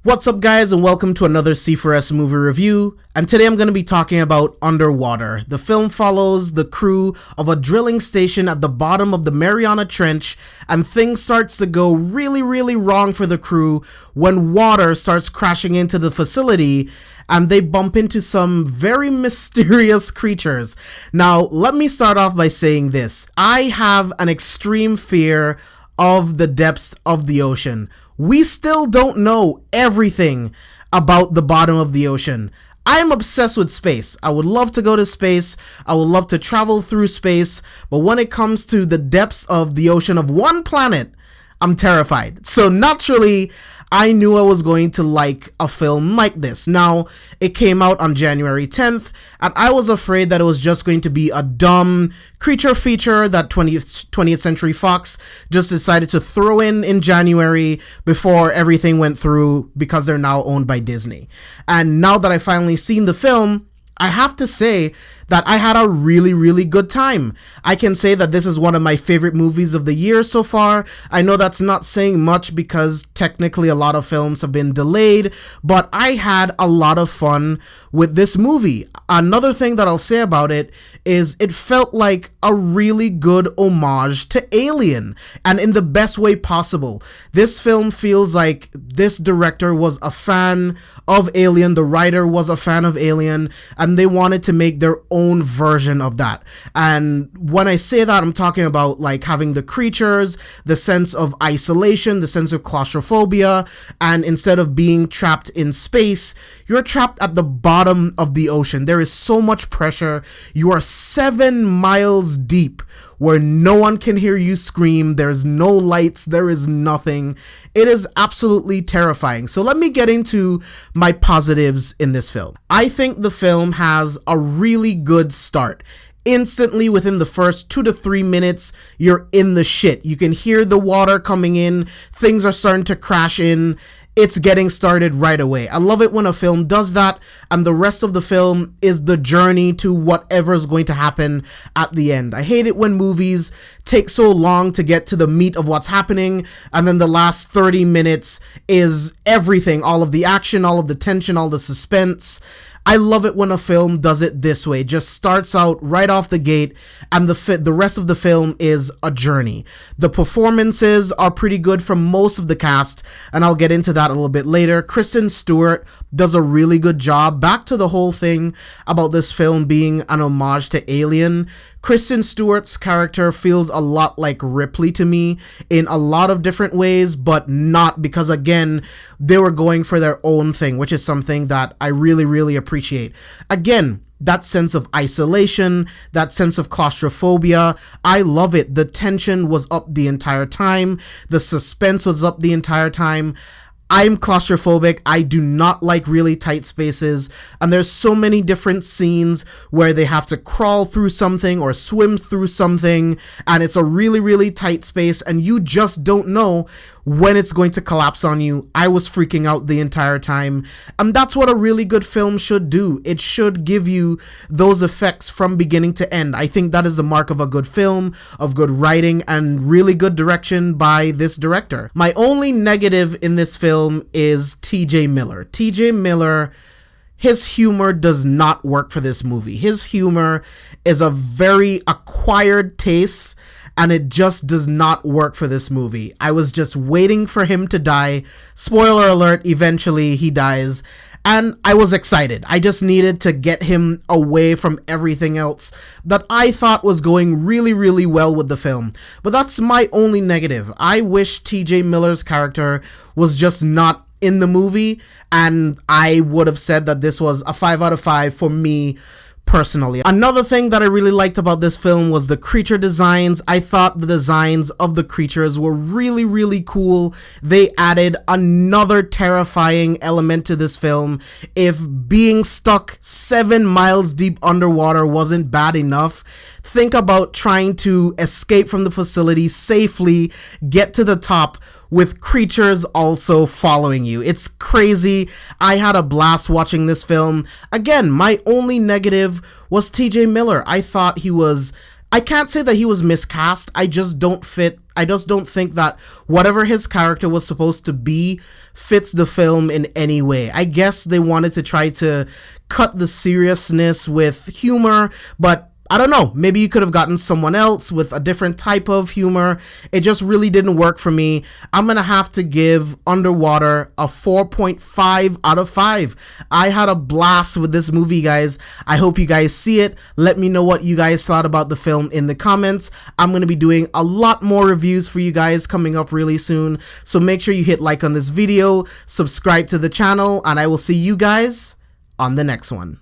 What's up guys, and welcome to another C4S movie review, and today I'm going to be talking about Underwater. The film follows the crew of a drilling station at the bottom of the Mariana Trench, and things starts to go really wrong for the crew when water starts crashing into the facility and they bump into some very mysterious creatures. Now, let me start off by saying this. I have an extreme fear of the depths of the ocean. We still don't know everything about the bottom of the ocean. I'm obsessed with space. I would love to go to space. I would love to travel through space. But when it comes to the depths of the ocean of one planet, I'm terrified. So naturally, I knew I was going to like a film like this. Now, it came out on January 10th, and I was afraid that it was just going to be a dumb creature feature that 20th Century Fox just decided to throw in January before everything went through because they're now owned by Disney. And now that I finally seen the film, I have to say that I had a really good time. I can say that this is one of my favorite movies of the year so far. I know that's not saying much because technically a lot of films have been delayed, but I had a lot of fun with this movie. Another thing that I'll say about it is it felt like a really good homage to Alien, and in the best way possible. This film feels like this director was a fan of Alien, the writer was a fan of Alien, and they wanted to make their own version of that. And when I say that, I'm talking about like having the creatures, the sense of isolation, the sense of claustrophobia, and instead of being trapped in space, you're trapped at the bottom of the ocean. There is so much pressure. You are 7 miles deep where no one can hear you scream. There's no lights. There is nothing. It is absolutely terrifying. So let me get into my positives in this film. I think the film has a really good start. Instantly, within the first 2 to 3 minutes, you're in the shit. You can hear the water coming in. Things are starting to crash in. It's getting started right away. I love it when a film does that, and the rest of the film is the journey to whatever is going to happen at the end. I hate it when movies take so long to get to the meat of what's happening, and then the last 30 minutes is everything, all of the action, all of the tension, all the suspense. I love it when a film does it this way. Just starts out right off the gate, and the rest of the film is a journey. The performances are pretty good from most of the cast, and I'll get into that a little bit later. Kristen Stewart does a really good job. Back to the whole thing about this film being an homage to Alien. Kristen Stewart's character feels a lot like Ripley to me in a lot of different ways, but not because, again, they were going for their own thing, which is something that I really appreciate. Again, that sense of isolation, that sense of claustrophobia, I love it. The tension was up the entire time. The suspense was up the entire time. I'm claustrophobic. I do not like really tight spaces, and there's so many different scenes where they have to crawl through something or swim through something, and it's a really tight space, and you just don't know when it's going to collapse on you. I was freaking out the entire time, and that's what a really good film should do. It should give you those effects from beginning to end. I think that is the mark of a good film, of good writing, and really good direction by this director. My only negative in this film is TJ Miller. TJ Miller, his humor does not work for this movie. His humor is a very acquired taste, and it just does not work for this movie. I was just waiting for him to die. Spoiler alert, eventually he dies. And I was excited. I just needed to get him away from everything else that I thought was going really well with the film. But that's my only negative. I wish TJ Miller's character was just not in the movie, and I would have said that this was a 5 out of 5 for me personally. Another thing that I really liked about this film was the creature designs. I thought the designs of the creatures were really cool. They added another terrifying element to this film. If being stuck 7 miles deep underwater wasn't bad enough, think about trying to escape from the facility safely, get to the top with creatures also following you. It's crazy. I had a blast watching this film. Again, my only negative was TJ Miller. I thought he was I can't say that he was miscast. I just don't think that whatever his character was supposed to be fits the film in any way. I guess they wanted to try to cut the seriousness with humor, but I don't know, maybe you could have gotten someone else with a different type of humor. It just really didn't work for me. I'm gonna have to give Underwater a 4.5 out of 5. I had a blast with this movie, guys. I hope you guys see it. Let me know what you guys thought about the film in the comments. I'm gonna be doing a lot more reviews for you guys coming up really soon. So make sure you hit like on this video, subscribe to the channel, and I will see you guys on the next one.